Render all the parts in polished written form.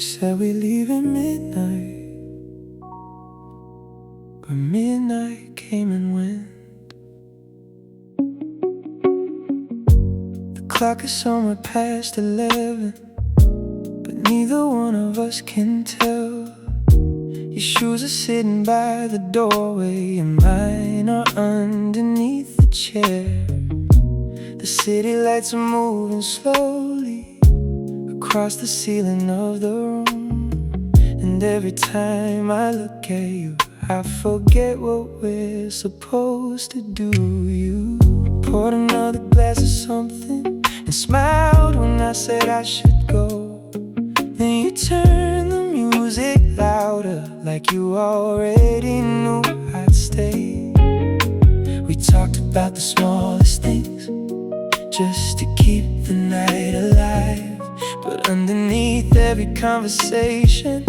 said we leave at midnight, but midnight came and went. The clock is somewhere past 11, but neither one of us can tell. Your shoes are sitting by the doorway, and mine are underneath the chair. The city lights are moving slowly across the ceiling of the room, and every time I look at you, I forget what we're supposed to do. You poured another glass of something and smiled when I said I should go. Then you turned the music louder, like you already knew I'd stay. We talked about the smallest things, just to keep the night alive. But underneath every conversation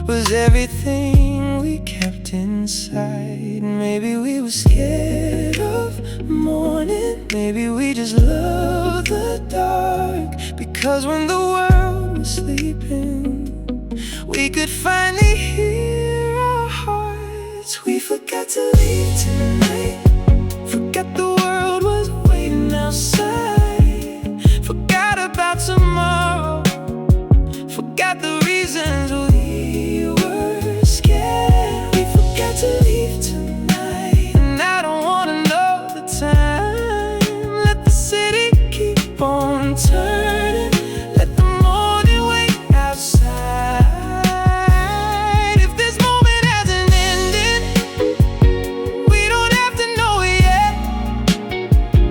was everything we kept inside. Maybe we were scared of morning, maybe we just loved the dark, because when the world was sleeping, we could finally hear our hearts. We forgot to leave tonight, forgot the world was waiting outside, forgot about tomorrow, forgot the reasons we were scared. We forgot to leave tonight, and I don't wanna know the time. Let the city keep on turning, let the morning wait outside. If this moment hasn't ended, we don't have to know it yet.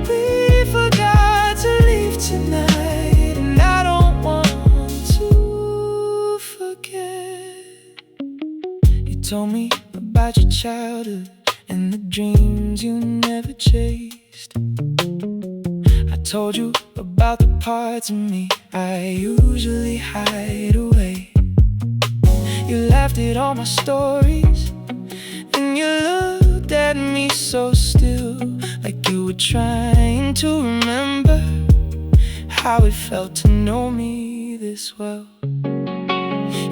We forgot to leave tonight, and I don't want to forget. You told me about your childhood and the dreams you never chased. I told you about the parts of me I usually hide away. You laughed at all my stories, and you looked at me so still, like you were trying to remember how it felt to know me this well.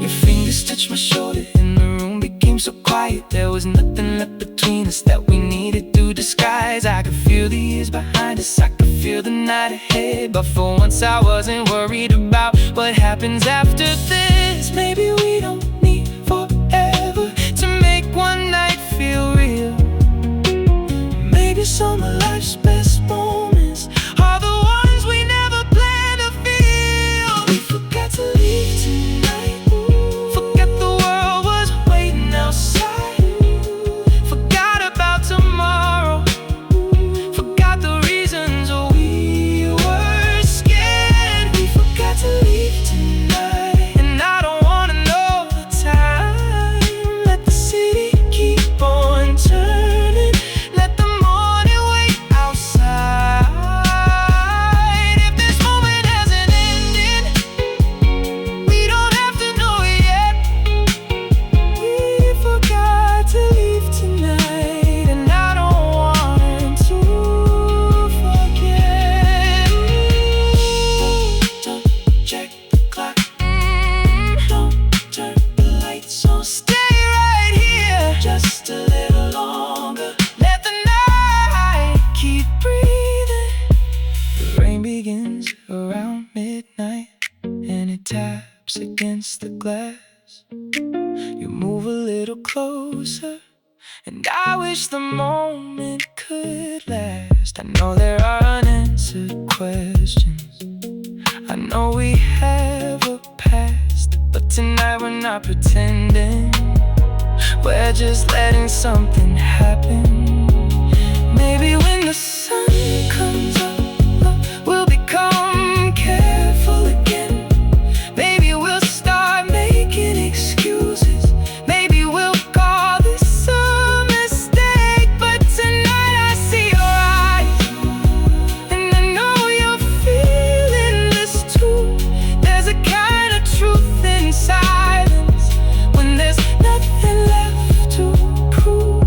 Your fingers touched my shoulder, and the room became so quiet. There was nothing left between us that we needed to disguise. I could feel the years behind us, I could feel the night ahead, but for once I wasn't worried about what happens after this. Maybe we don't need forever to make one night feel real. Maybe some of life's best moments are the ones we never planned to feel. We forgot to leave tonight, forgot the world was waiting outside, forgot about tomorrow, forgot the reasons we were scared. We forgot to leave tonight, and I don't wanna know the time. Let the city keep on turning, let the morning wait outside. If this moment hasn't ended, we don't have to know it yet. We forgot to leave tonight, and I don't want to forget. Don't check the clock, don't turn the lights on. Stay right here just a little longer, let the night keep breathing. The rain begins around midnight, and it taps against the glass. You move a little closer, and I wish the moment could last. I know there are unanswered questions, I know we have a past, but tonight we're not pretending, we're just letting something happen. Maybe when the sun comes up, we'll become careful again. Maybe we'll start making excuses, maybe we'll call this a mistake. But tonight I see your eyes, and I know you're feeling this too. There's a kind of truth in silence, when there's nothing left to prove.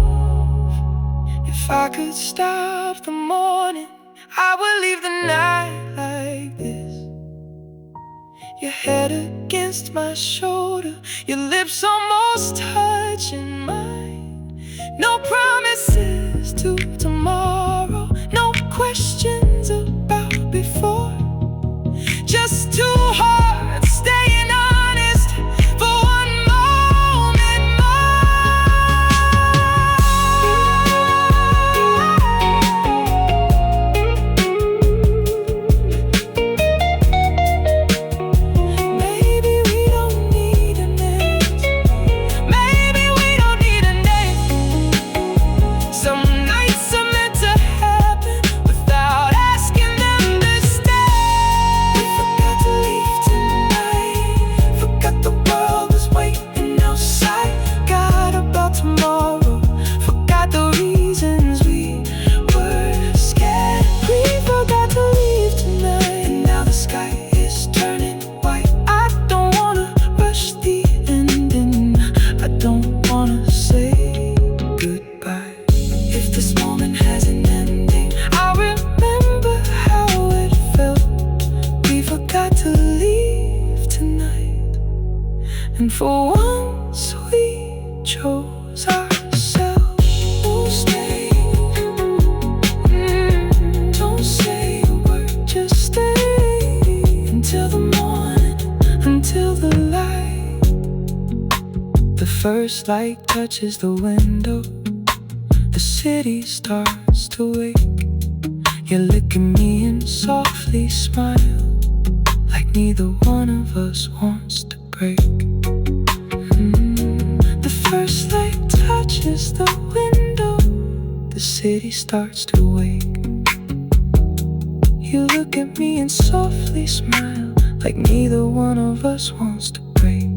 If I could stop the morning against my shoulder, your lips almost touching mine. No promises to tomorrow, no questions about before. Just two hearts staying honest for one moment Maybe we don't need an end. Maybe we don't need a name. Some nights are meant to happen without asking them to stay. We forgot to leave tonight. Forgot the world was waiting outside. Forgot about tomorrow. Forgot the reasons we were scared. We forgot to leave tonight. And now the sky is turning white. I don't wanna rush the ending. I don't wanna say goodbye. If this moment has an ending, I remember how it felt. We forgot to leave tonight, and for once we chose ourselves. Don't stay, don't say a word, just stay until the morning, until the light. The first light touches the window, the city starts to wake. You look at me and softly smile, like neither one of us wants to break. The first light touches the window, the city starts to wake. You look at me and softly smile, like neither one of us wants to break.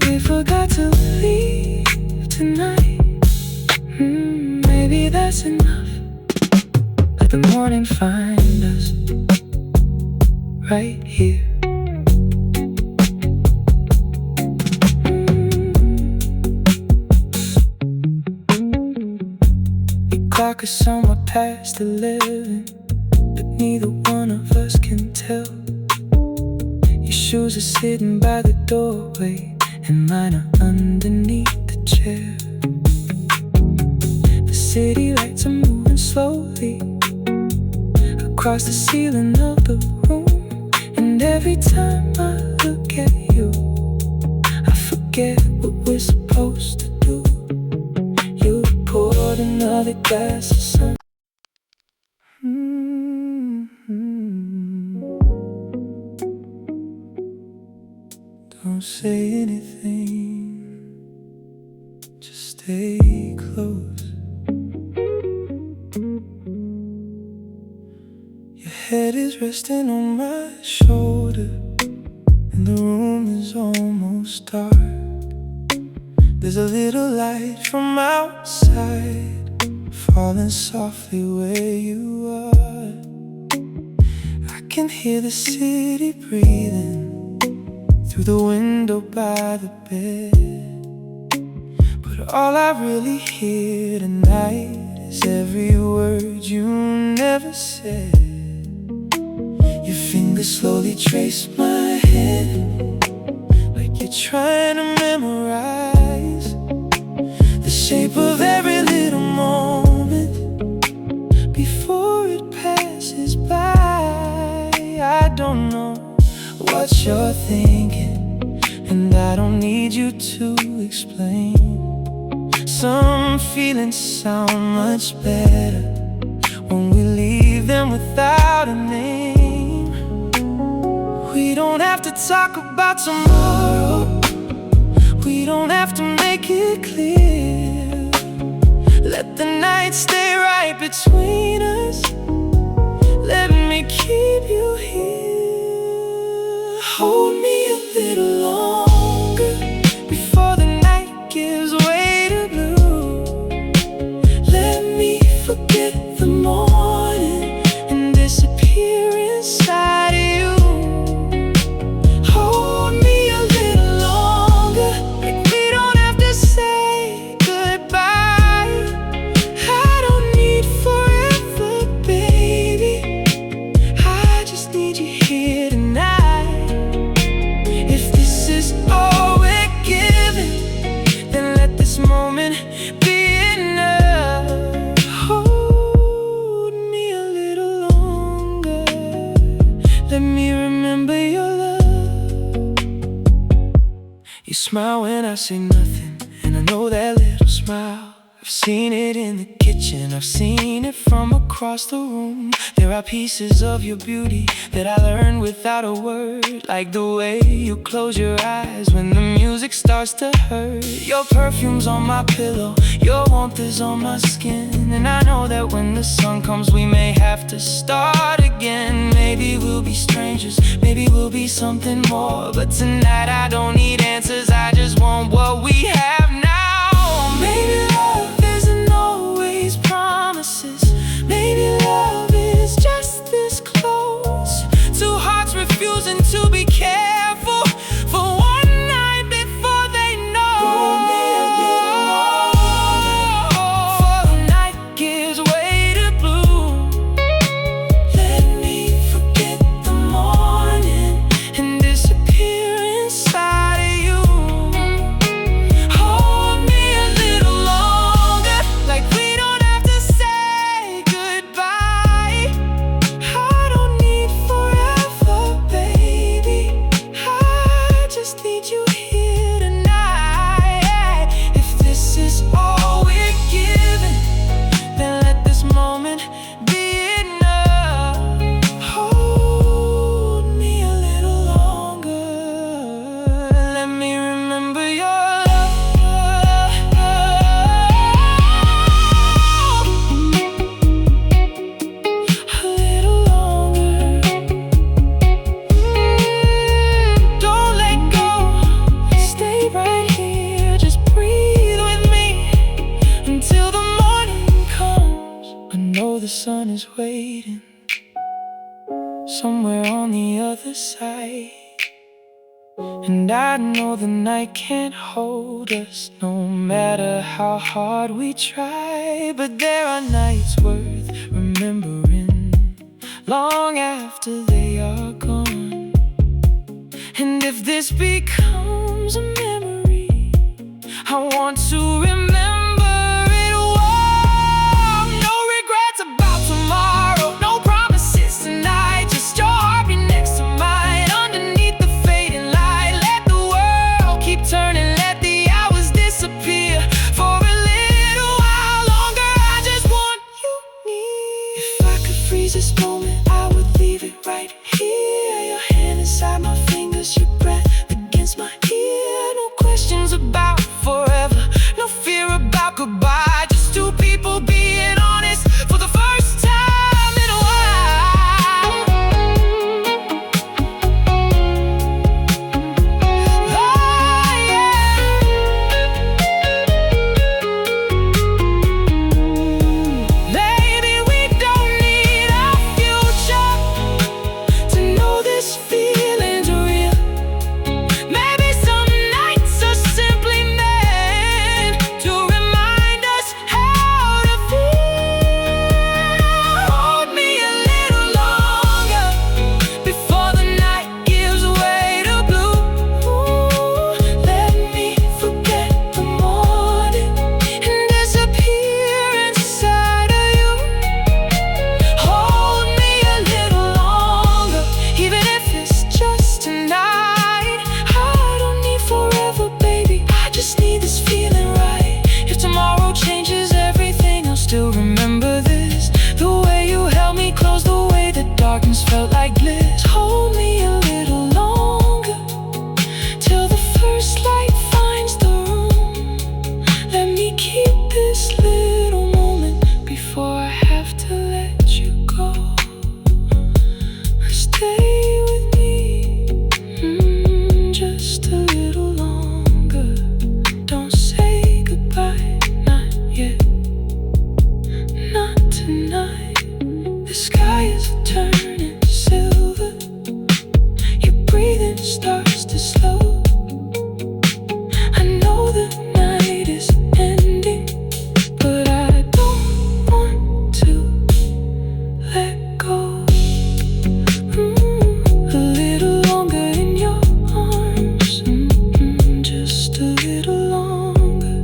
We forgot to leave tonight. Maybe that's enough. Let the morning find us right here. The clock is somewhere past 11, but neither one of us can tell. Your shoes are sitting by the doorway, and mine are underneath the chair. The city lights are moving slowly across the ceiling of the room, and every time I look at you, I forget what we're supposed to do. You poured another glass of sun. Don't say anything, just stay close. Your head is resting on my shoulder, and the room is almost dark. There's a little light from outside falling softly where you are. I can hear the city breathing through the window by the bed, but all I really hear tonight is every word you never said. Your fingers slowly trace my head, like you're trying to memorize the shape of every little moment before it passes by. I don't know what you're thinking, and I don't need you to explain. Some feelings sound much better when we leave them without a name. We don't have to talk about tomorrow, we don't have to make it clear. Let the night stay right between us, let me keep you here. Hold me a little longer before the night gives way to blue. Let me forget the morning and disappear inside of you. Hold me a little longer, like we don't have to say goodbye. I don't need forever, baby, I just need you here tonight. smile when I say nothing, and I know that little smile. I've seen it in the kitchen, I've seen it from across the room. There are pieces of your beauty that I learned without a word, like the way you close your eyes when the music starts to hurt. Your perfume's on my pillow, your warmth is on my skin, and I know that when the sun comes we may have to start again. Maybe we'll be strangers, maybe we'll be something more, but tonight I don't need answers, I just want what we have now. Maybe love isn't always promises, maybe love is just this close. Two hearts refusing to be careful for one night before they know. Hold me a little longer, for the night gives way to blue. Let me forget the morning and disappear inside of you. Hold me a little longer, like we don't have to say goodbye. I don't need forever, baby, I just need you here tonight. If this is all we're given, then let this moment be enough. Hold me a little longer, let me remember your love. A little longer. Don't let go, stay right here, just breathe with me until the morning comes. I know the sun is waiting somewhere on the other side, and I know the night can't hold us, no matter how hard we try. But there are nights worth remembering long after they are gone. And if this becomes a memory, I want to remember it well. No regrets about tomorrow, no promises tonight, just your heartbeat next to mine underneath the fading light. Let the world keep turning, let the hours disappear for a little while longer. I just want you near. If I could freeze this moment, I would leave it right here. Your hand inside my fingers, your breath against my ear. No questions about forever, no fear about goodbye. Just two people being honest for the first time in a while. Oh, yeah. Maybe we don't need a future to know this feeling's real. Maybe some nights are simply meant to remind us how to feel. Hold me a little longer before the night gives way to blue. Let me forget the morning and disappear inside of you. Hold me a little longer, even if it's just tonight. I don't need forever, baby, I just need this feeling right. If tomorrow changes everything, I'll still remember this. The way you held me close, the way the darkness felt like bliss. Hold me a little longer, till the first light finds the room. Let me keep this little moment before I have to let you go. Stay with me, just a little longer. Don't say goodbye, not yet, not tonight. The sky is turning silver, your breathing starts to slow. I know the night is ending, but I don't want to let go. A little longer in your arms, just a little longer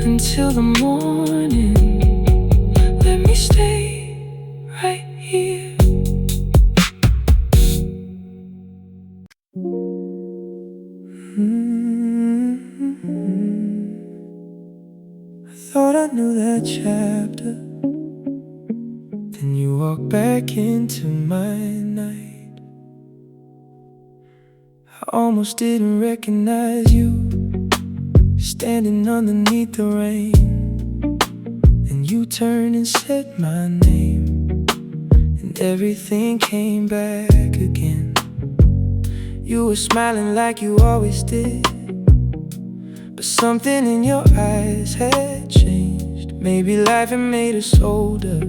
until the morning. Let me stay another chapter. Then you walk back into my night. I almost didn't recognize you, standing underneath the rain. Then you turned and said my name, and everything came back again. You were smiling like you always did, but something in your eyes had changed. Maybe life had made us older,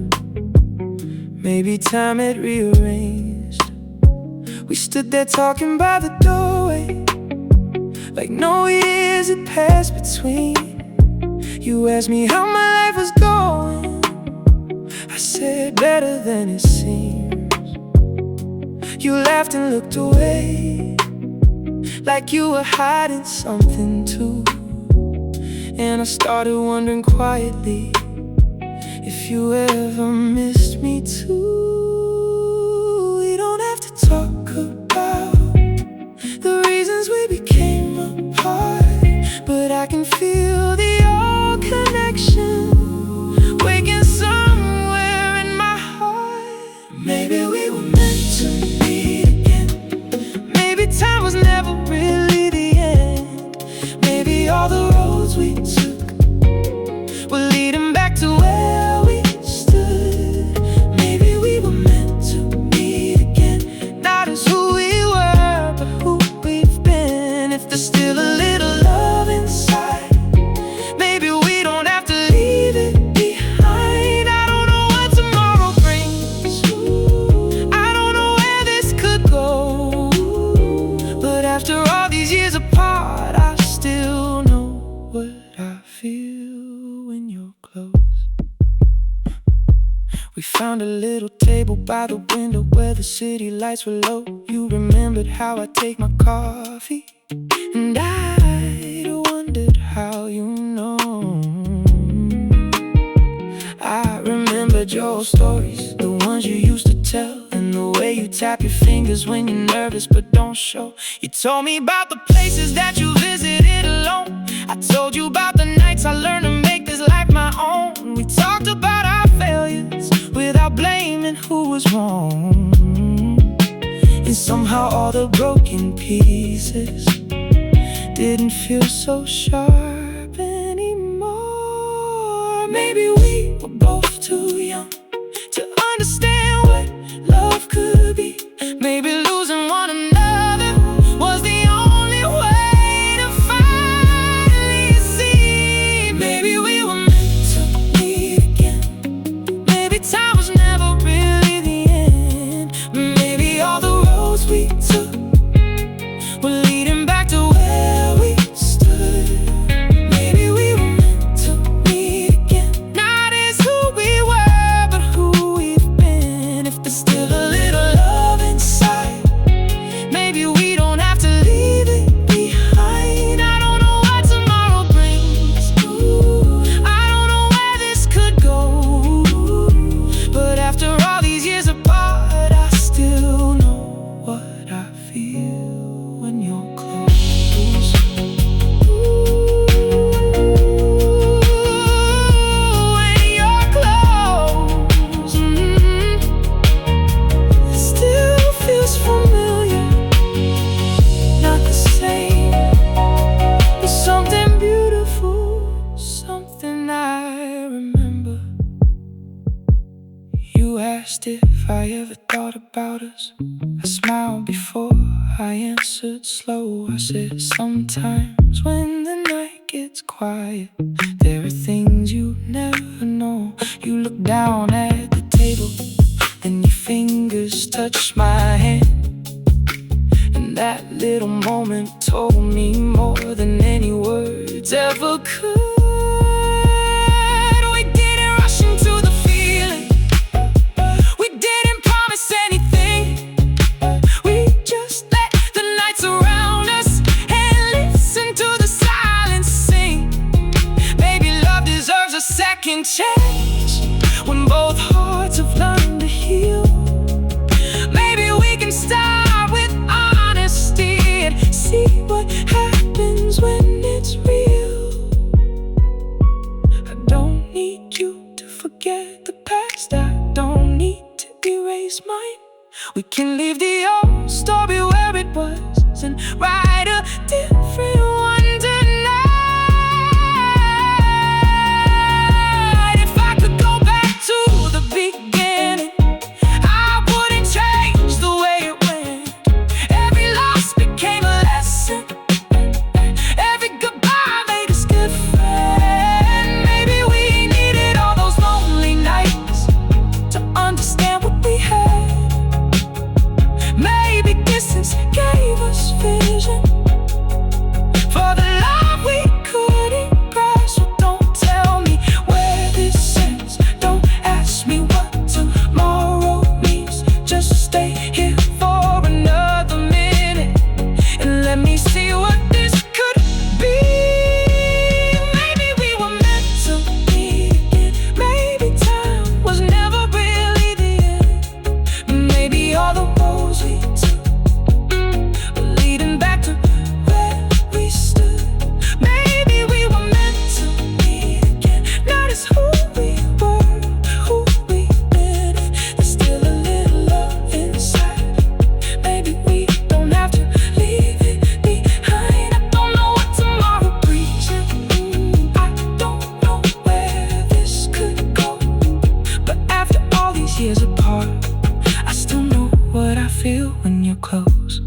maybe time had rearranged. We stood there talking by the doorway, like no years had passed between. You asked me how my life was going. I said, better than it seems. You laughed and looked away, like you were hiding something too. And I started wondering quietly if you ever missed me too. We don't have to talk about the reasons we became apart, but I can feel the old connection waking somewhere in my heart. Maybe we were meant to meet again. Maybe time was never really the end. Maybe all the roads we took were leading back to where we stood. Maybe we were meant to meet again, not as who we were, but who we've been. If there's still a little love inside, maybe we don't have to leave it behind. I don't know what tomorrow brings, I don't know where this could go, but after all these years apart, I still know what I feel when you're close. We found a little table by the window where the city lights were low. You remembered how I take my coffee, and I wondered how you know. I remembered your stories, the ones you used to tell, and the way you tap your fingers when you're nervous but don't show. You told me about the places that you visited alone. I told you about the nights I learned to make this life my own. We talked about our failures without blaming who was wrong, and somehow all the broken pieces didn't feel so sharp anymore. Maybe we were both too young to understand what love could be. Maybe losing one another was the only way to finally see. Maybe we were meant to meet again. Maybe time was never really the end. Maybe all the roads we took were leading back to where we stood. Maybe we were meant to meet again, not as who we were, but who we've been. If there's still a little love inside, maybe we don't have to leave it behind. I don't know what tomorrow brings, I don't know where this could go, but after all these years apart, I still know what I feel when you're close. When you're close, it still feels familiar, not the same, but something beautiful, something I remember. You asked if I ever thought about us. I smiled before I answered slow. I said, sometimes when the night gets quiet, there are things you never know. You looked down at the table and your fingers touched my hand, and that little moment told me more than any words ever could. We didn't rush into the feeling, we didn't promise anything. We just let the night surround us and listen to the silence sing. Baby, love deserves a second chance when both hearts have learned to heal. Maybe we can start with honesty and see what happens when it's real. always mine. We can leave the old story where it was and write a different one tonight. If I could go back to the beginning, I wouldn't change the way it went. Every loss became a lesson. Every goodbye made us different. Maybe we needed all those lonely nights to understand what we had. Maybe distance gave us vision for the love we couldn't grasp. So don't tell me where this ends. Don't ask me what tomorrow means. Just stay here for another minute and let me see what this could be. Maybe we were meant to meet again. Maybe time was never really the end. Maybe all the roads we took were leading back to where we stood. Maybe we were meant to meet again. Not as who we were, who we've been. There's still a little love inside. Maybe we don't have to leave it behind. I don't know what tomorrow brings. I don't know where this could go. But after all these years apart, I still know what I feel when you're close.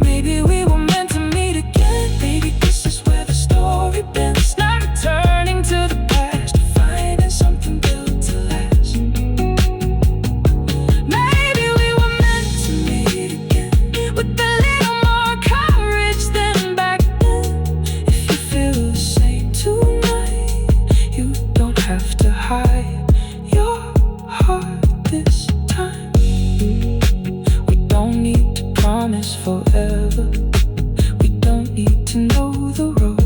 Maybe we were meant to meet again. Maybe this is where the story bends. Not returning to the past, finding something built to last. Maybe we were meant to meet again with a little more courage than back then. If you feel the same tonight, you don't have to hide your heart this time. We don't need to promise forever. We don't need to know the road.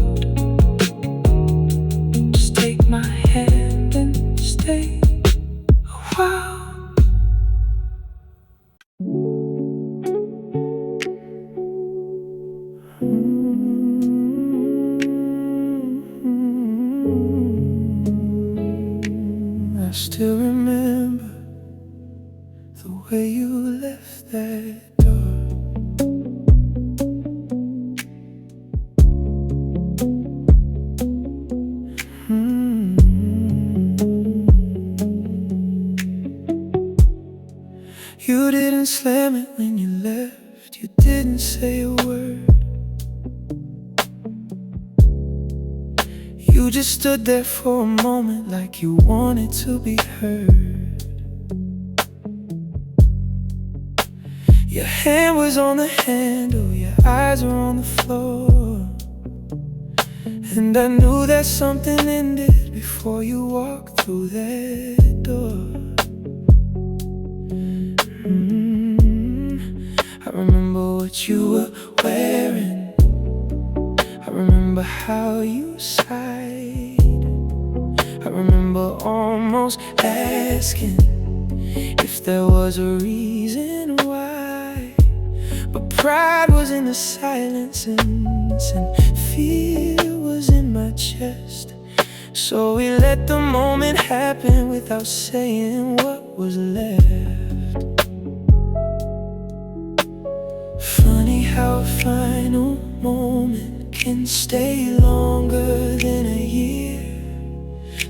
Just take my hand and stay a while. I still remember the way you left that door. You didn't slam it when you left. You didn't say a word. You just stood there for a moment like you wanted to be heard. Your hand was on the handle, your eyes were on the floor. And I knew that something ended before you walked through that door. I remember what you were wearing. I remember how you sighed. I remember almost asking if there was a reason why. But pride was in the silence and fear was in my chest. So we let the moment happen without saying what was left. Funny how a final moment can stay longer than a year.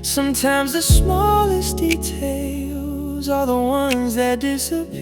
Sometimes the smallest details are the ones that disappear.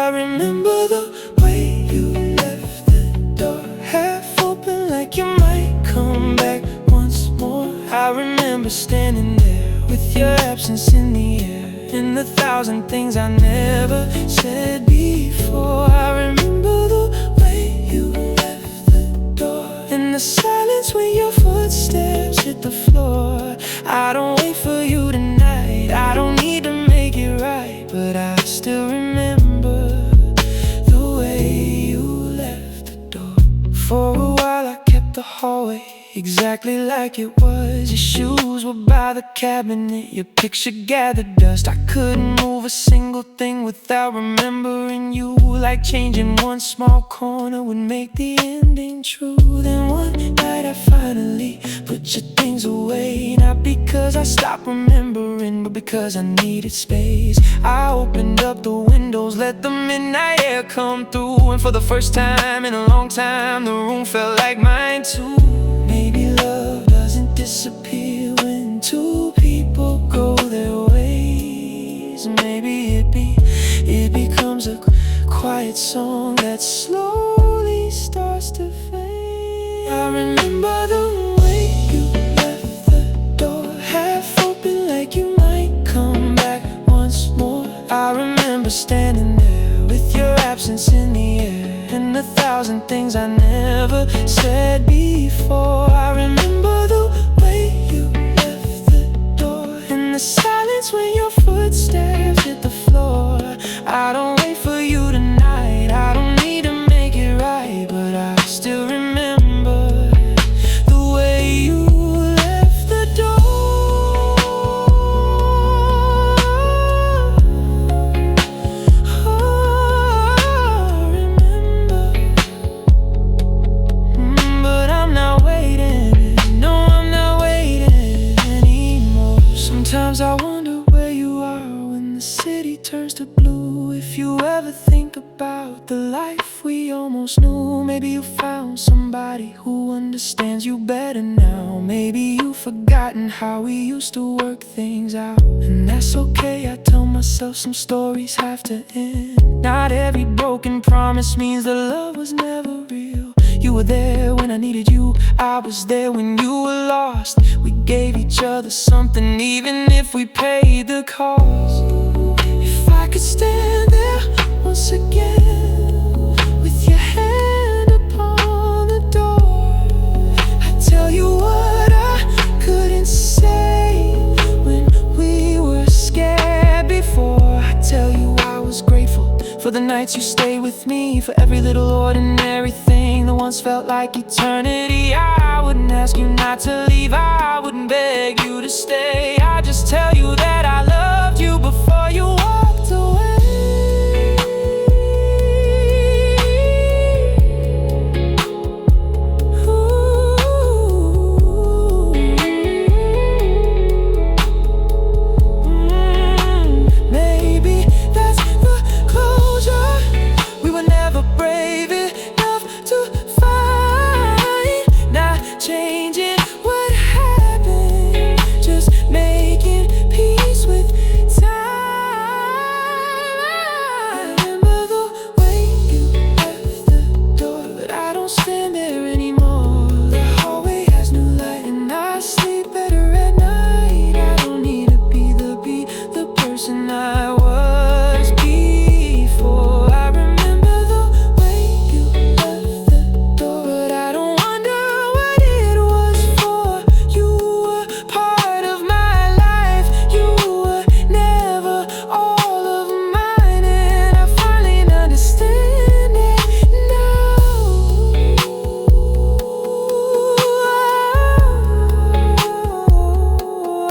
I remember the way you left the door half open like you might come back once more. I remember standing there with your absence in the air and the thousand things I never said before. I remember the way you left the door and the silence when your footsteps hit the floor. I don't wait for you tonight, I don't need to make it right, but I still remember the way you left the door. For a while I kept the hallway exactly exactly like it was. Your shoes were by the cabinet, your picture gathered dust. I couldn't move a single thing without remembering you. Like changing one small corner would make the ending true. Then one night I finally put your things away. Not because I stopped remembering, but because I needed space. I opened up the windows, let the midnight air come through. And for the first time in a long time, the room felt like mine too. Maybe love doesn't disappear when two people go their ways. Maybe it becomes a quiet song that slowly starts to fade. I remember the way you left the door half open, like you might come back once more. I remember standing there with your absence in the air, and 1,000 things I never said before. I remember the way you left the door, and the silence when your footsteps hit the floor. I don't wait for you tonight, I don't need to make it right, but I still remember the way you left the door. I remember. But I'm not waiting, no, I'm not waiting anymore. Sometimes I wonder where you are when the city turns to blue. If you ever think about the life we almost knew, maybe you found somebody who understands you better now. Maybe you've forgotten how we used to work things out, and that's okay. I tell myself some stories have to end. Not every broken promise means the love was never real. You were there when I needed you, I was there when you were lost. We gave each other something even if we paid the cost. If I could stand there once again with your hand upon the door, I'd tell you what I couldn't say when we were scared before. I'd tell you I was grateful for the nights you stayed with me, for every little ordinary thing that once felt like eternity. I wouldn't ask you not to leave, I wouldn't beg you to stay. I'd just tell you that I loved you before you walked away. Maybe that's the closure we were never brave enough to find. Not changing what happened, just making peace with time. I remember the way you left the door, but I don't stand there anymore. The hallway has new light and I sleep better at night. I don't need to be the person I was before. I remember the way you left the door, but I don't wonder what it was for. You were part of my life, you were never all of mine, and I finally understand it now. I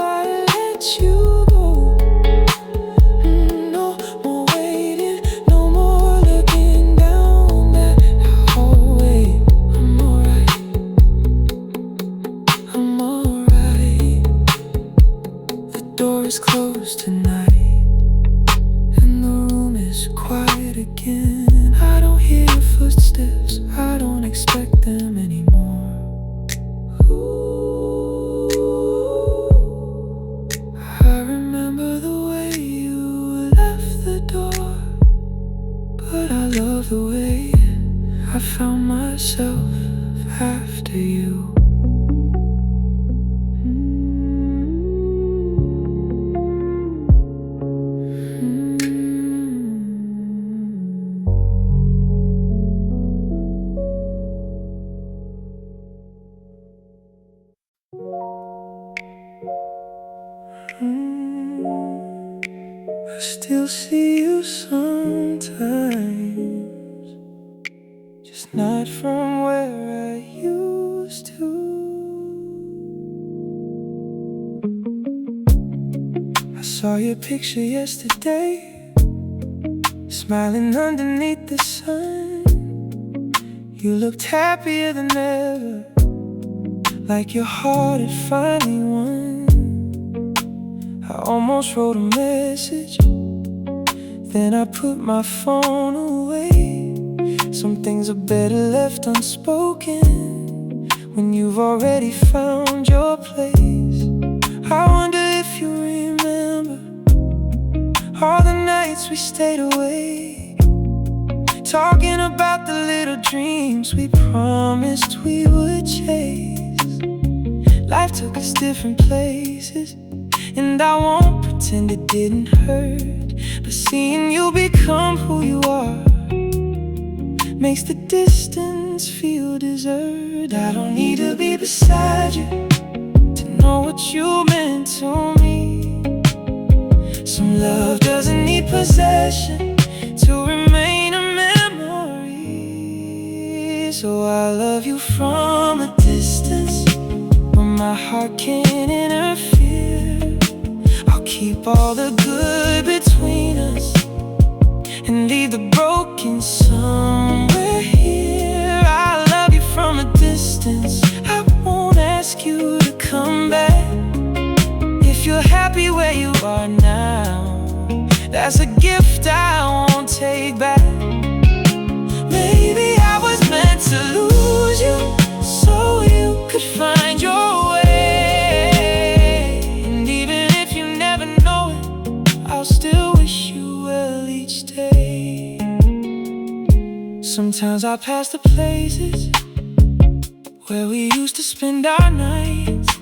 let you go. No more waiting, no more looking down that hallway. I'm alright, I'm alright. The door is closed tonight, and the room is quiet again. I don't hear your footsteps, I don't expect them anymore. Ooh, I remember the way you left the door, but I love the way I found myself after you. I still see you sometimes, just not from where I used to. saw your picture yesterday, smiling underneath the sun. You looked happier than ever, like your heart had finally won. I almost wrote a message, then I put my phone away. Some things are better left unspoken when you've already found your place. I wonder if you remember all the nights we stayed awake, talking about the little dreams we promised we would chase. Life took us different places, and I won't pretend it didn't hurt. But seeing you become who you are makes the distance feel deserved. I don't need to be beside you to know what you meant to me. Some love doesn't need possession to remain a memory. So I love you from a distance, where my heart can't interfere. I'll keep all the good between us and leave the broken somewhere here. I love you from a distance, I won't ask you to come back. If you're happy where you are now, that's a gift I won't take back. Maybe I was meant to lose you so you could find your way. And even if you never know it, I'll still wish you well each day. Sometimes I pass the places where we used to spend our nights,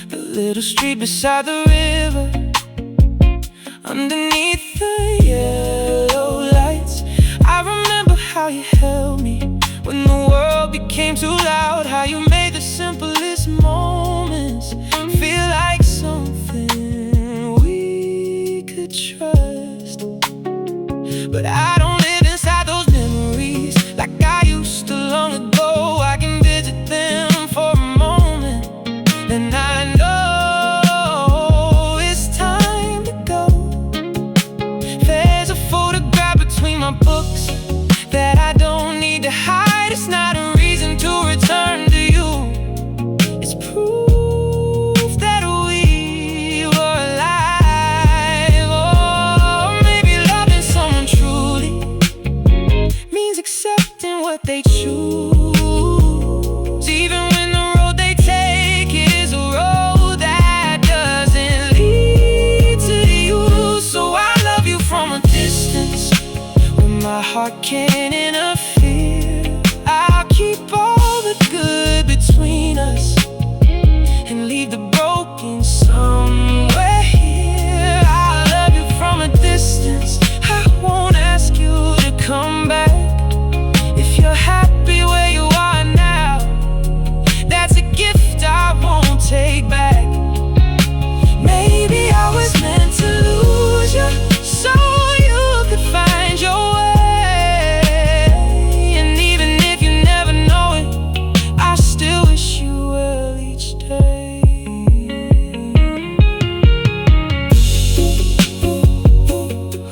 the little street beside the river, underneath the yellow lights. I remember how you held me when the world became too loud, how you made the simplest moments feel like something we could trust. But I don't live inside those memories like I used to long ago. I can visit them for a moment, and I know it's time to go. There's a photograph between my books that I don't need to hide. It's not a reason to return to you. It's proof that we were alive. Or maybe loving someone truly means accepting what they choose, even when the road they take is a road that doesn't lead to you. So I love you from a distance, when my heart can't interfere. I'll keep all the good between us and leave the broken somewhere here. I love you from a distance, I won't ask you to come back. If you're happy where you are now, that's a gift I won't take back. Maybe I was meant to lose you so you could find your way. And even if you never know it, I still wish you well each day.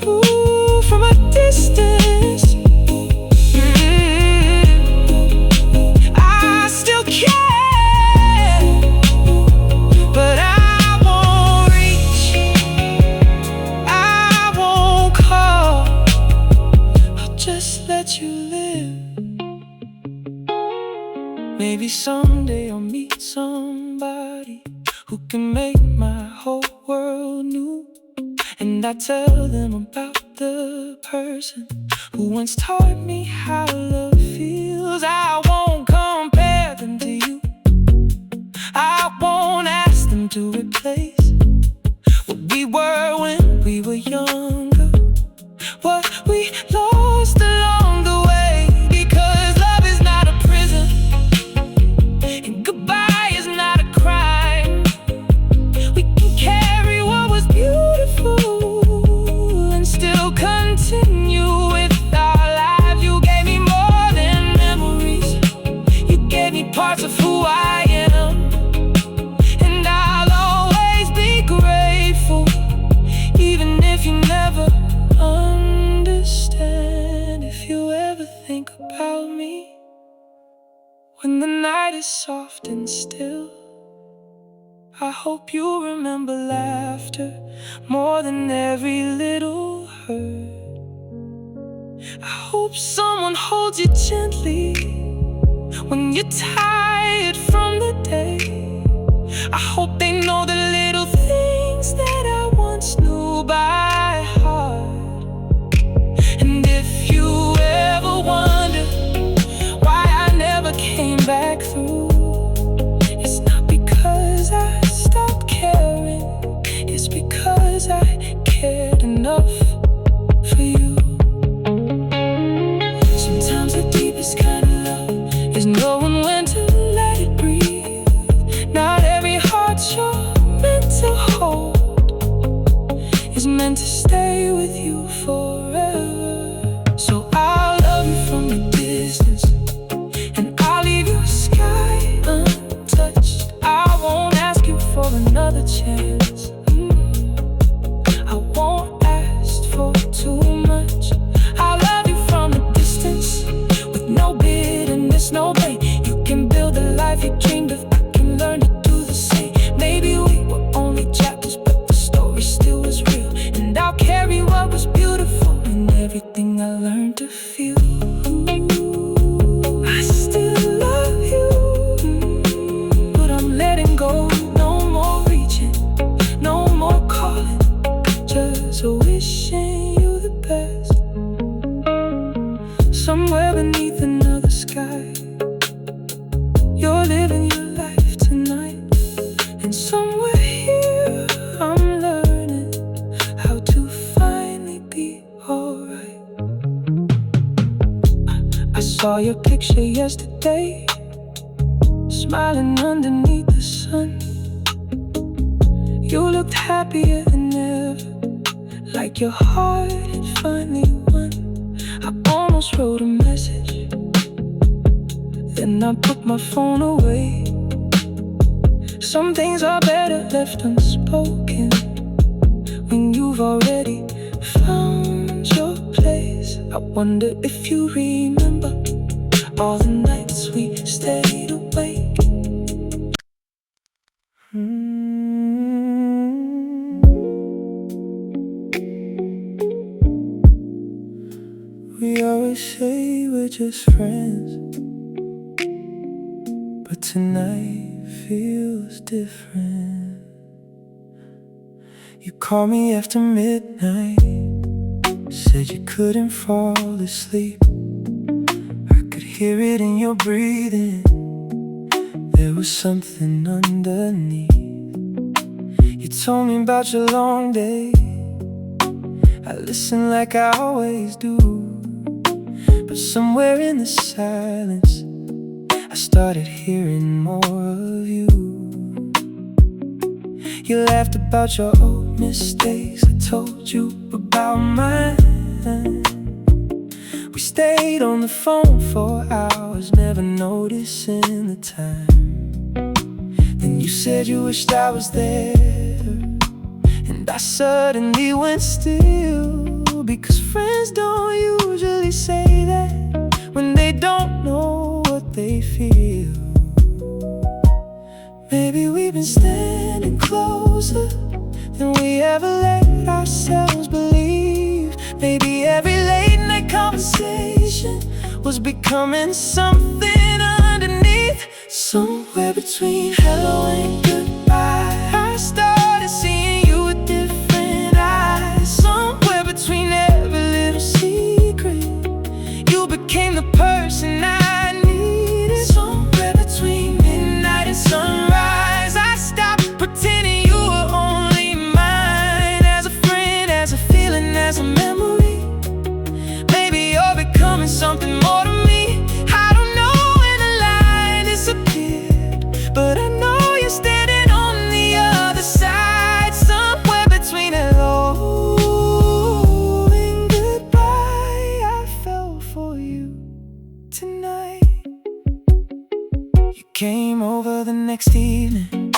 Ooh, from a distance, I still care, but I won't reach, I won't call. I'll just let you live. Maybe someday I'll meet somebody who can make my whole world new, and I tell them about the person who once taught me how love feels. I won't compare them to you, I won't ask them to replace what we were when we were younger, what we lost along the way. Because love is not a prison, and goodbye is not a crime. We can carry what was beautiful and still continue with our lives. You gave me more than memories, you gave me parts of who I am, and I'll always be grateful is soft and still. I hope you remember laughter more than every little hurt. I hope someone holds you gently when you're tired from the day. I hope they know the little things that I once knew by heart. And if you ever wonder why I never came back through, it's not because I stopped caring, it's because I cared enough for you. Sometimes the deepest kind of love is knowing when to let it breathe. Not every heart you're meant to hold is meant to stay with you forever. So I'll love you from a distance, and I'll leave your sky untouched. I won't ask you for another chance. I won't ask for too much. I'll love you from a distance with no bitterness, no pain. You can build the life you dreamed of. I can learn to do the same. Maybe we were only chapters, but the story still was real. And I'll carry what was beautiful and everything I learned to feel. I still love you, but I'm letting go. No more reaching, no more calling, just wishing you the best. Somewhere beneath another sky, you're living your life tonight. And somewhere here, I'm learning how to finally be alright. I saw your picture yesterday, smiling underneath the sun. You looked happier than ever, like your heart had finally won. I almost wrote a message, then I put my phone away. Some things are better left unspoken when you've already found your place. I wonder if you remember all the nights we stayed awake. We always say we're just friends, but tonight feels different. You called me after midnight, said you couldn't fall asleep. I could hear it in your breathing, there was something underneath. You told me about your long day, I listened like I always do. But somewhere in the silence, I started hearing more of you. You laughed about your old mistakes, I told you about mine. We stayed on the phone for hours, never noticing the time. Then you said you wished I was there, and I suddenly went still. Because friends don't usually say that when they don't know what they feel. Maybe we've been standing closer than we ever let ourselves believe. Maybe every late night conversation was becoming something underneath. Somewhere between hello and goodbye, I started seeing you with different eyes. Somewhere between every little secret, you became the person I needed. Somewhere between midnight and sunrise, I stopped pretending you were only mine. As a friend, as a feeling, as a memory, maybe you're becoming something more to me. I don't know when the line disappeared, but I know you're standing on the other side. Somewhere between hello and goodbye, I fell for you tonight. You came over the next evening,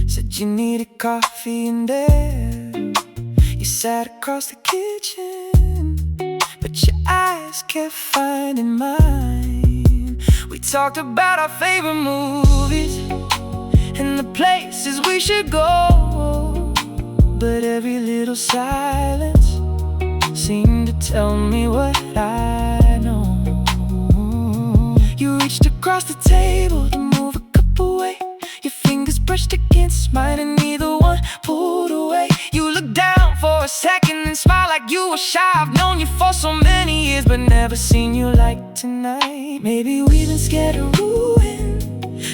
said you needed coffee and air. You sat across the kitchen, but your eyes kept finding mine. We talked about our favorite movies and the places we should go, but every little silence seemed to tell me what I know. You reached across the table to move a cup away. Your fingers brushed against mine and neither one pulled away. You looked down for a second and smiled like you were shy. I've known you for so many years but never seen you like tonight. Maybe we've been scared to ruin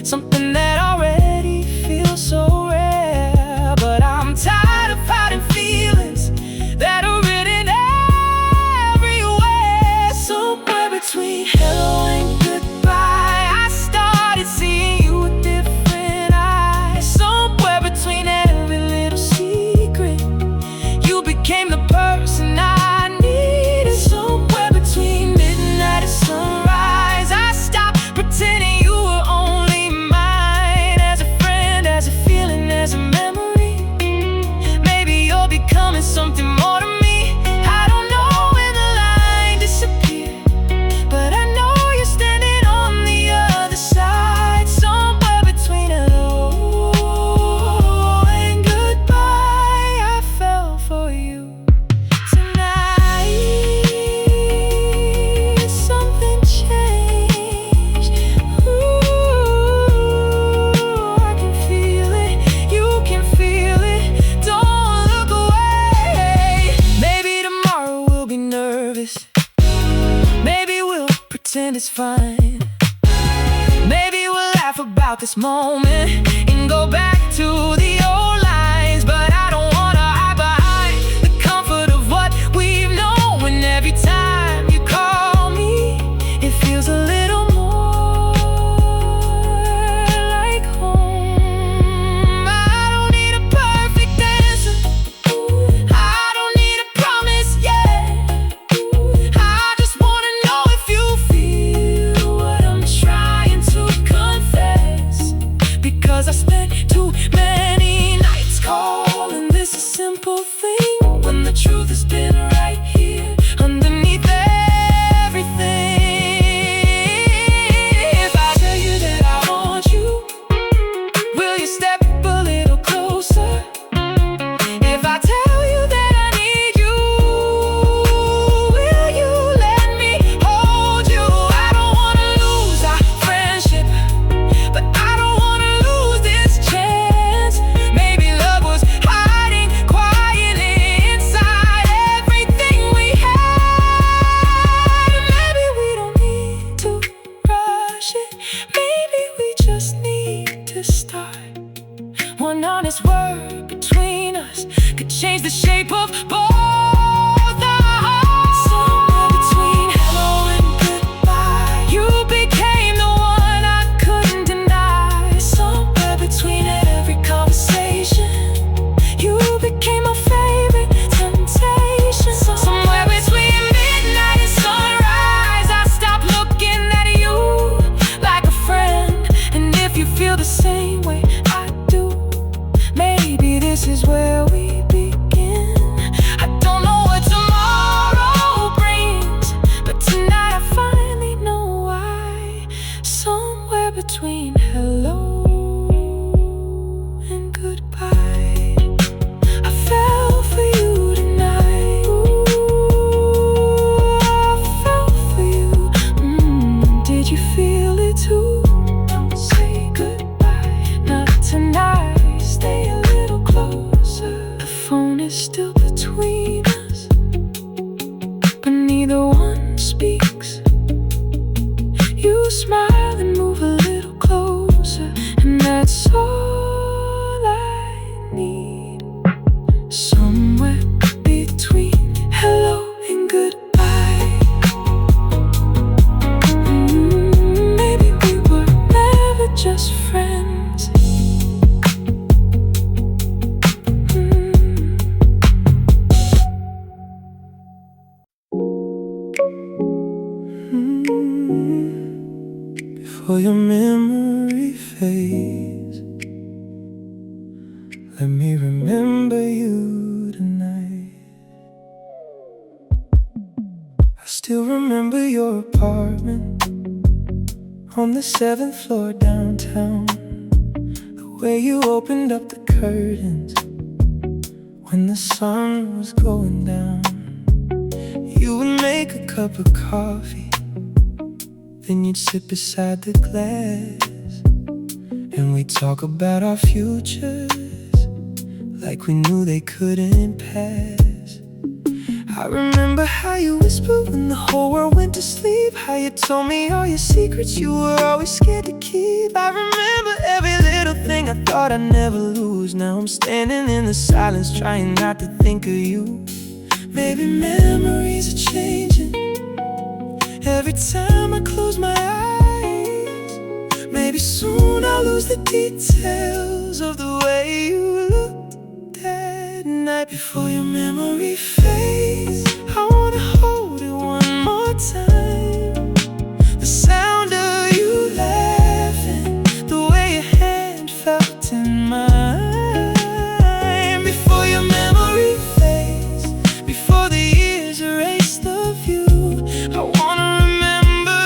something that already feels so rare. But I'm tired of hiding feelings that are written everywhere. Somewhere between hello and goodbye, I started seeing you with different eyes. Somewhere between every little secret, you became the person I needed. Somewhere between midnight and sunrise, I stopped pretending you were only mine. As a friend, as a feeling, as a memory, maybe you're becoming something more to me. I don't know when the line disappeared, but I know you're standing on the other side. Somewhere between hello and goodbye, I fell for you. Tonight, something changed. Ooh, I can feel it, you can feel it. Don't look away. Maybe tomorrow we'll be nervous. Maybe we'll pretend it's fine. Maybe we'll laugh about this moment and go back to the old lines. But I don't wanna hide behind the comfort of what we've known. And every time you call me, it feels a little more like home. I don't need a perfect answer, I don't need a promise yet. I just wanna know if you feel what I'm trying to confess. Because I spent too many nights calling this a simple thing, when the truth has been right here underneath everything. If I tell you that I want you, will you step a little closer? If I tell you that I need you, will you let me hold you? I don't wanna lose our friendship, but I don't wanna lose this chance. Maybe love was hiding quietly inside everything we had. Maybe we don't need to rush it. Maybe we just need to start. One honest word between us could change the shape of both our hearts. Somewhere between hello and goodbye, you became the one I couldn't deny. Somewhere between every conversation, you became my favorite temptation. Somewhere between midnight and sunrise, I stopped looking at you like a friend. And if you feel the same way I do, maybe this is where we begin. I don't know what tomorrow brings, but tonight I finally know why. Somewhere between hello and goodbye, I fell for you tonight. Ooh, I fell for you. Did you feel it too? Don't say goodbye, not tonight. Stay a little closer. The phone is still between us, but neither one speaks. You smile and move a little closer, and that's all I need. Somewhere between hello and goodbye. Maybe we were never just friends. Before your memory fades, let me remember you tonight. I still remember your apartment, on the 7th floor downtown. The way you opened up the curtains when the sun was going down. You would make a cup of coffee, then you'd sit beside the glass, and we'd talk about our futures like we knew they couldn't pass. I remember how you whispered when the whole world went to sleep, how you told me all your secrets you were always scared to keep. I remember every little thing I thought I'd never lose. Now I'm standing in the silence trying not to think of you. Maybe memories are changing every time I close my eyes. Maybe soon I'll lose the details of the way you looked that night before your memory fades. I wanna hold it one more time, the sound of you laughing, the way your hand felt in mine. Before your memory fades, before the years erase the view, I wanna remember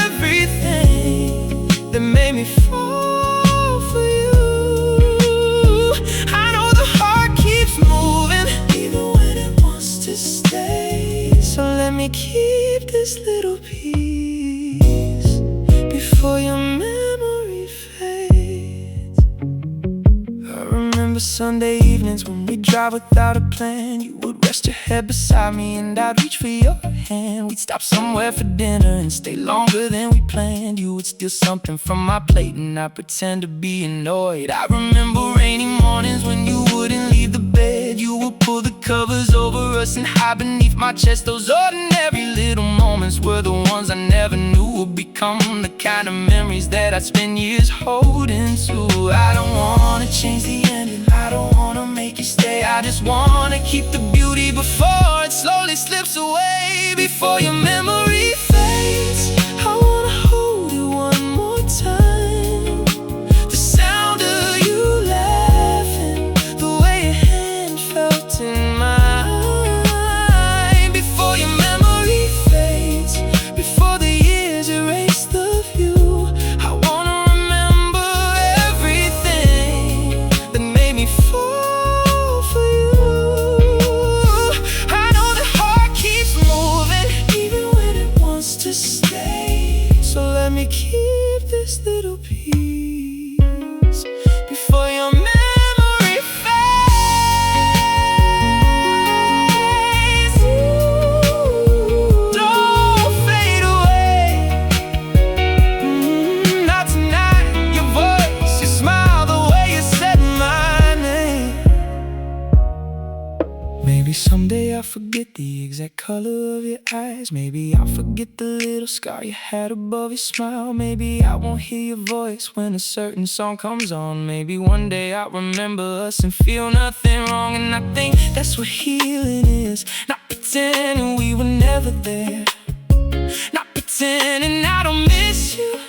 everything that made me fall for you. I know the heart keeps moving even when it wants to stay, so let me keep this little piece before your memory fades. I remember Sunday evenings when we'd drive without a plan. You would rest your head beside me and I'd reach for your hand. We'd stop somewhere for dinner and stay longer than we planned. You would steal something from my plate and I'd pretend to be annoyed. I remember rainy mornings when you wouldn't leave the bed. You would pull the covers over us and hide beneath my chest. Those ordinary little moments were the ones I never knew would become the kind of memories that I'd spend years holding to. I don't wanna change the ending, I don't wanna make you stay. I just wanna keep the beauty before it slowly slips away. Before your memory fades, I wanna hold you one more time, the sound of you laughing, the way your hand felt in mine. Before your memory fades, before the years erase the view, I wanna remember everything that made me fall for you. I know the heart keeps moving even when it wants to stay, so let me keep this little piece before your memory fades. Don't fade away. Not tonight. Your voice, your smile, the way you said my name. Maybe someday I'll forget the exact color of your eyes. Maybe I'll forget the little scar you had above your smile. Maybe I won't hear your voice when a certain song comes on. Maybe one day I'll remember us and feel nothing wrong. And I think that's what healing is, not pretending we were never there, not pretending I don't miss you,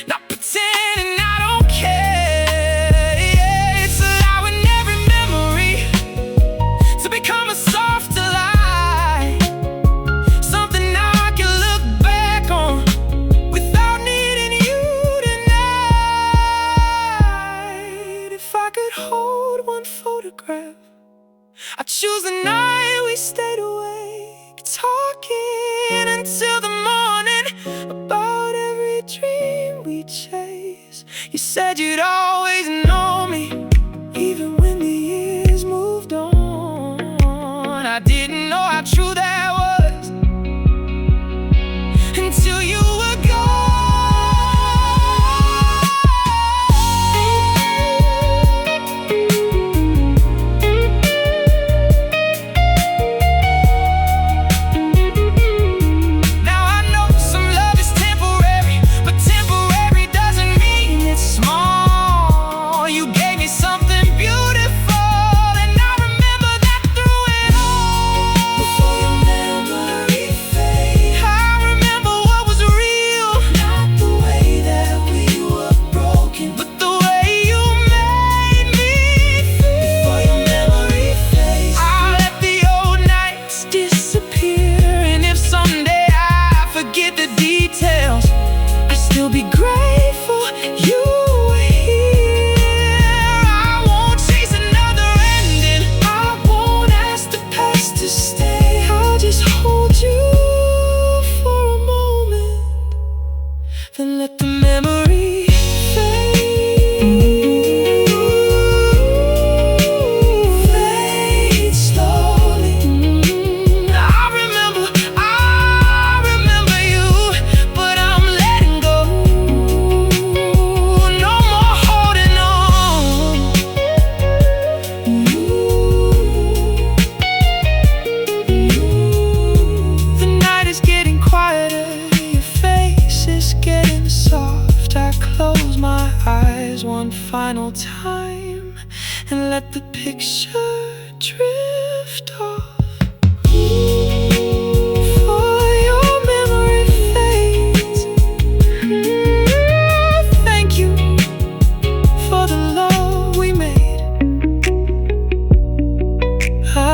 not pretending I don't care. Yeah, it's allowing every memory to become a softer light, something I can look back on without needing you tonight. If I could hold one photograph, I'd choose the night we stayed awake, talking until the morning about every dream we chase. You said you'd always know me even when the years moved on. I didn't know how true that was until you were gone. Now I know some love is temporary, but temporary doesn't mean it's small.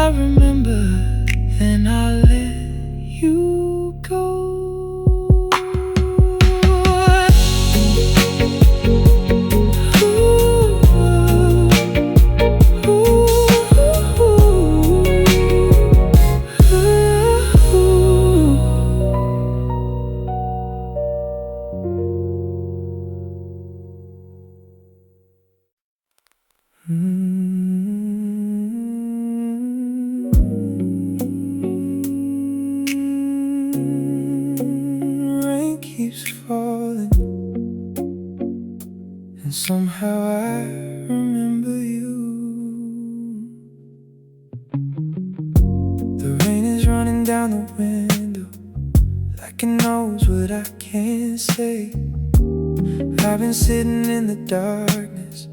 I remember, then I let you go. Rain keeps falling, and somehow I remember you. The rain is running down the window like it knows what I can't say. I've been sitting in the darkness,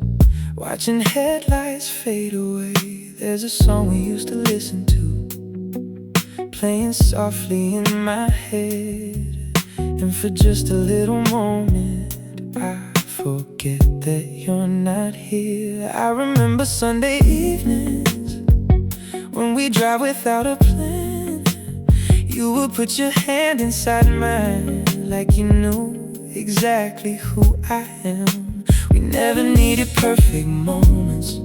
watching headlights fade away. There's a song we used to listen to, playing softly in my head. And for just a little moment, I forget that you're not here. I remember Sunday evenings when we drive without a plan. You would put your hand inside mine like you knew exactly who I am. We never needed perfect moments,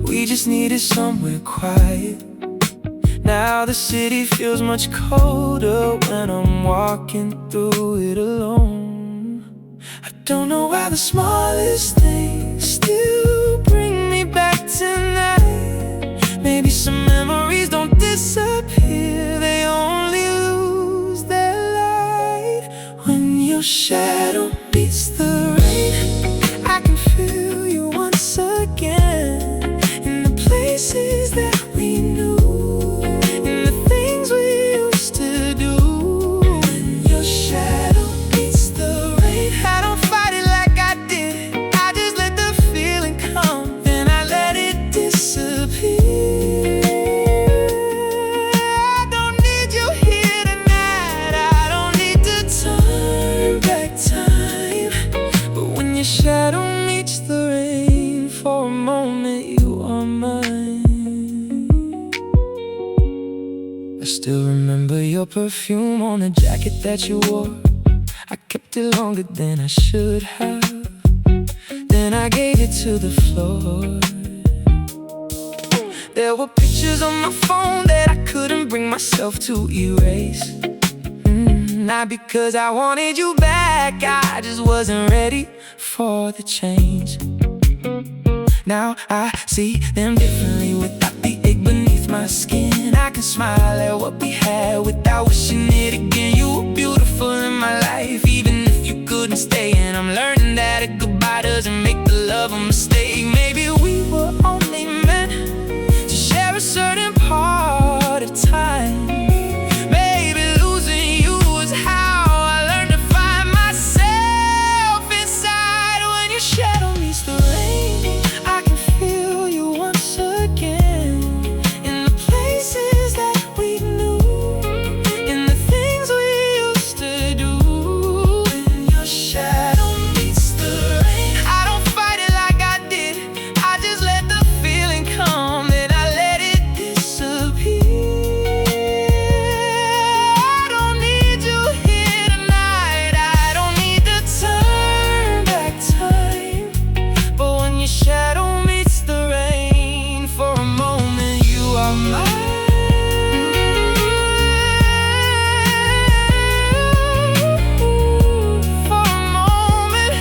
we just needed somewhere quiet. Now the city feels much colder when I'm walking through it alone. I don't know why the smallest things still bring me back tonight. Maybe some memories don't disappear, they only lose their light. When your shadow beats the rain, I can feel you once again, in the places that we knew, in the things we used to do. When your shadow beats the rain, I don't fight it like I did, I just let the feeling come, then I let it disappear. I don't need you here tonight, I don't need to turn back time. But when your shadow meets the rain, for a moment you are mine. I still remember your perfume on the jacket that you wore. I kept it longer than I should have, then I gave it to the floor. There were pictures on my phone that I couldn't bring myself to erase. Not because I wanted you back, I just wasn't ready for the change. Now I see them differently without the ache beneath my skin. I can smile at what we had without wishing it again. You were beautiful in my life, even if you couldn't stay. And I'm learning that a goodbye doesn't make the love a mistake. Maybe we were only meant to share a certain part of time. Maybe losing you is how I learned to find myself inside. When your shadow meets the rain, I can feel you once again, in the places that we knew, in the things we used to do. When your shadow meets the rain, I don't fight it like I did, I just let the feeling come, then I let it disappear. I don't need you here tonight, I don't need to turn back time. But when your shadow meets the rain, for a moment you are mine. For a moment,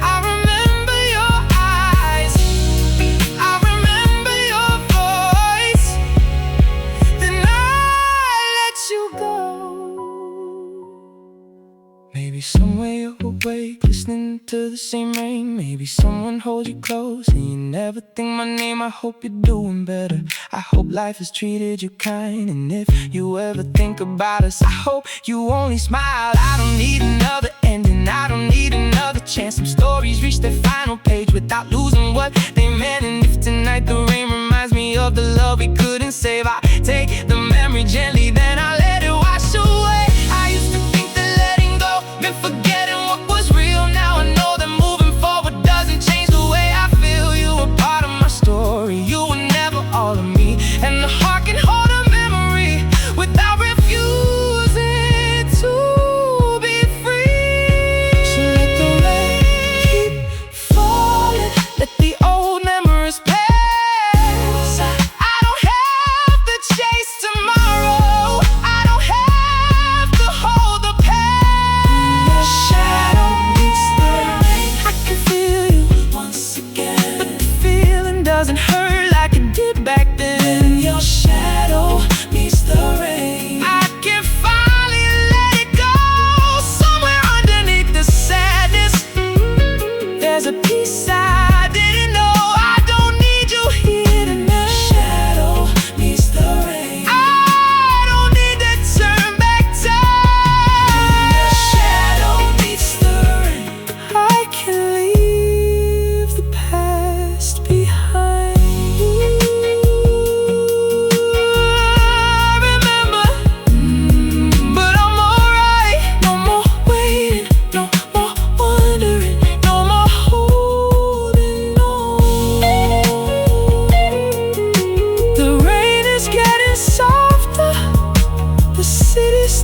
I remember your eyes, I remember your voice, then I let you go. Maybe somewhere you're awake, listening to the same rain. Maybe someone holds you close and you never think my name. I hope you're doing better, I hope life has treated you kind. And if you ever think about us, I hope you only smile. I don't need another ending, I don't need another chance. Some stories reach their final page without losing what they meant. And if tonight the rain reminds me of the love we couldn't save, I take the memory gently, then I let it wash away. I used to think that letting go meant forgetting what was real. Now I know that moving forward doesn't change the way I feel. You were part of my story, you were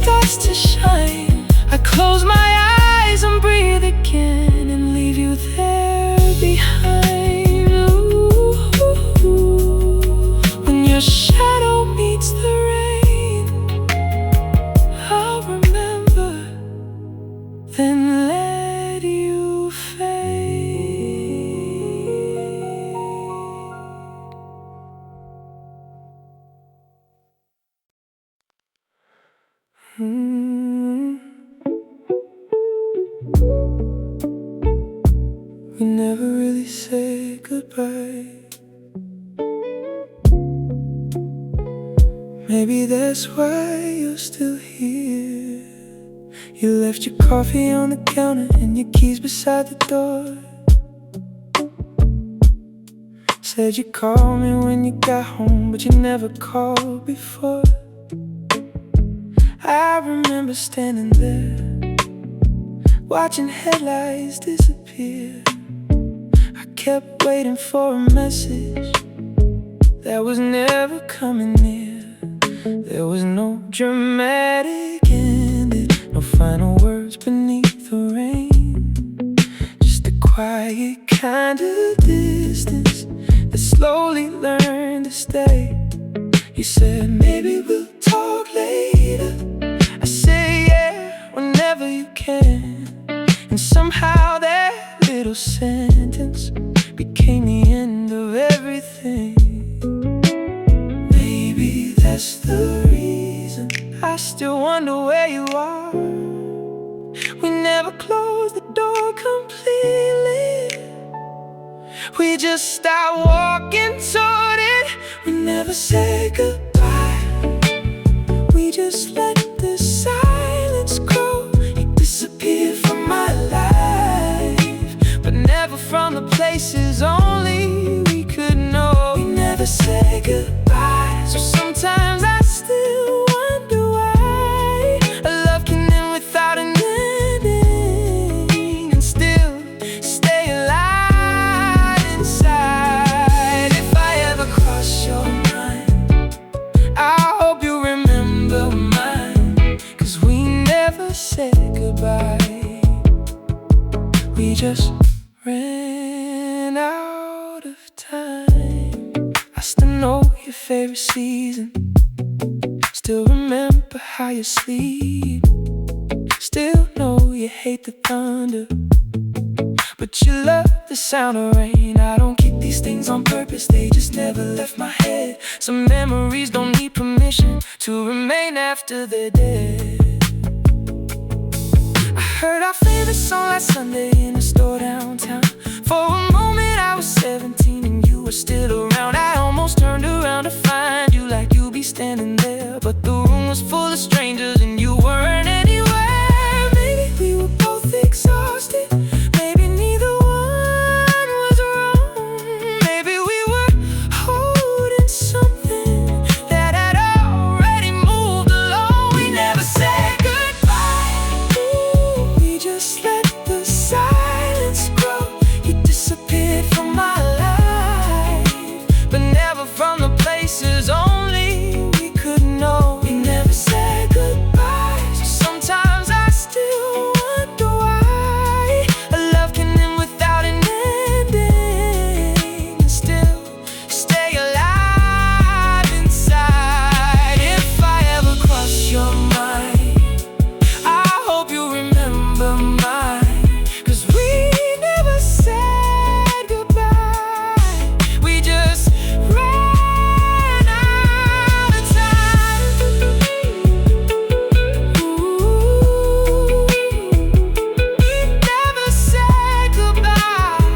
starts to shine, I close my eyes and breathe again and leave you there behind. Ooh, when your shadow meets the rain, I'll remember, then let you fade. We never really said goodbye. Maybe that's why you're still here. You left your coffee on the counter and your keys beside the door. Said you'd call me when you got home, but you never called before. I remember standing there, watching headlights disappear. I kept waiting for a message that was never coming near. There was no dramatic ending, no final words beneath the rain. Just a quiet kind of distance that slowly learned to stay. You said, maybe we'll talk later. I say, yeah, whenever you can. And somehow that little sentence became the end of everything. Maybe that's the reason I still wonder where you are. We never closed the door completely. We just stopped walking toward it. We never said goodbye. We just let the silence grow. You disappeared from my life, but never from the places only we could know. We never said goodbye, so sometimes I still wonder why a love can end without an ending and still stay alive inside. If I ever cross your mind, I hope you remember mine, 'cause we never said goodbye. We just ran out of time. I still know your favorite season, still remember how you sleep, still know you hate the thunder, but you love the sound of rain. I don't keep these things on purpose, they just never left my head. Some memories don't need permission to remain after they're dead. I heard our favorite song last Sunday in a store downtown. For a moment I was 17 and you were still around. I almost turned around to find you, like you'd be standing there, but the room was full of strangers and you weren't anywhere. Maybe we were both exhausted, maybe neither one was wrong. Maybe we were holding something that had already moved along. We never said goodbye. Ooh, we just let the silence grow. You disappeared from my life, but never from the places only we could know. We never said goodbye, so sometimes I still wonder why a love can end without an ending and still stay alive inside. If I ever cross your mind, I hope you remember mine, 'cause we never said goodbye. We just ran out of time. Ooh, never said goodbye.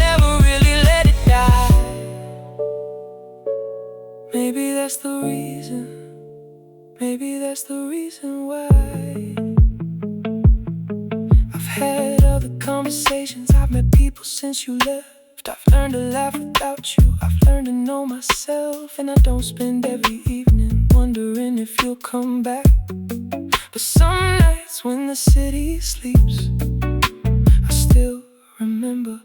Never really let it die. Maybe that's the reason. Maybe that's the reason why I've had other conversations. I've met people since you left. I've learned to laugh without you. I've learned to know myself, and I don't spend every evening wondering if you'll come back. But some nights when the city sleeps, I still remember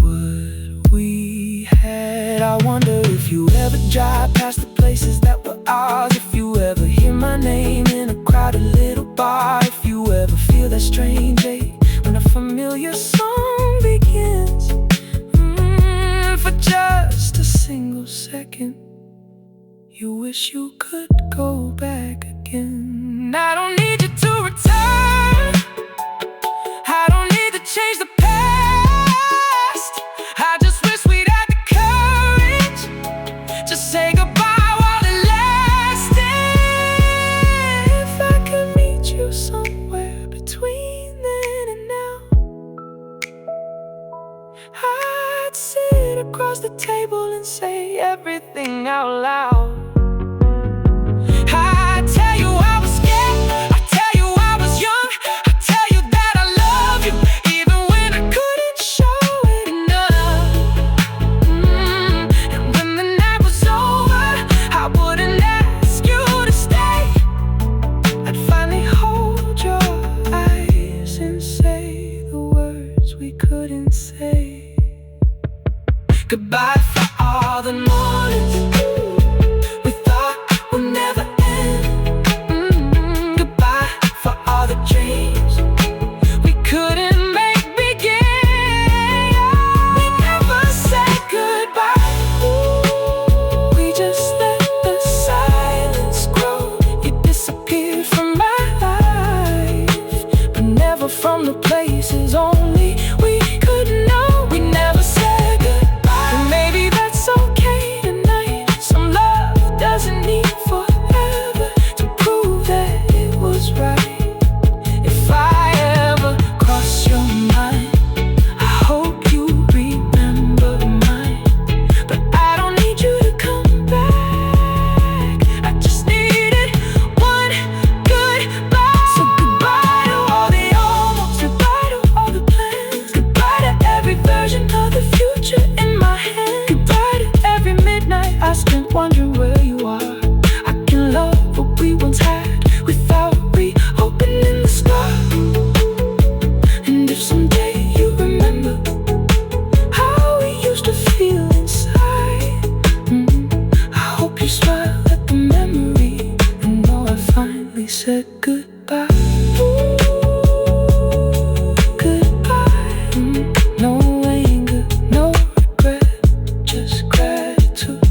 what we had. I wonder if you ever drive past the places that were name in a crowded little bar. If you ever feel that strange ache when a familiar song begins, for just a single second you wish you could go back again. I don't need you to return, I don't need to change the past. I just wish we'd had the courage to say goodbye while it lasted. If I could meet you somewhere between then and now, I'd sit across the table and say everything out loud. I'd tell you I was scared, I'd tell you I was young, I'd tell you that I love you even when I couldn't show it enough. And when the night was over, I wouldn't ask you to stay. I'd finally hold your eyes and say the words we couldn't say. Goodbye for all the mornings we thought would never end. Goodbye for all the dreams we couldn't make begin. We never said goodbye, we just let the silence grow. You disappeared from my life, but never from the places only we could know. We never said goodbye, and maybe that's okay tonight. Some love doesn't need forever to prove that it was right. If I ever cross your mind, I hope you remember mine. But I don't need you to come back, I just needed one goodbye. So goodbye to all the almost, goodbye to all the plans, goodbye to every version of the future in my hand. Goodbye to every midnight I spent wondering where you are. I can love what we once had without reopening the scar. And if someday you remember how we used to feel inside, I hope you smile at the memory and know I finally said goodbye. Goodbye, no anger, no regret, just gratitude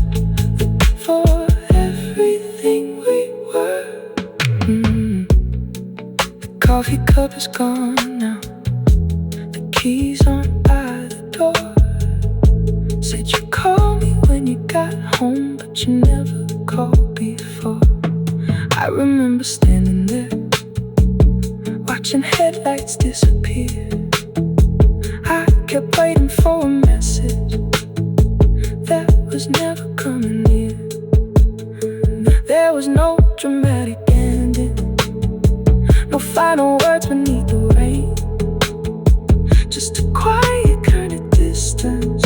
for everything we were. The coffee cup is gone now, the keys aren't by the door. Said you called me when you got home, but you never called before. I remember standing there, watching headlights disappear. I kept waiting for a message that was never coming near. There was no dramatic ending, no final words beneath the rain, just a quiet kind of distance.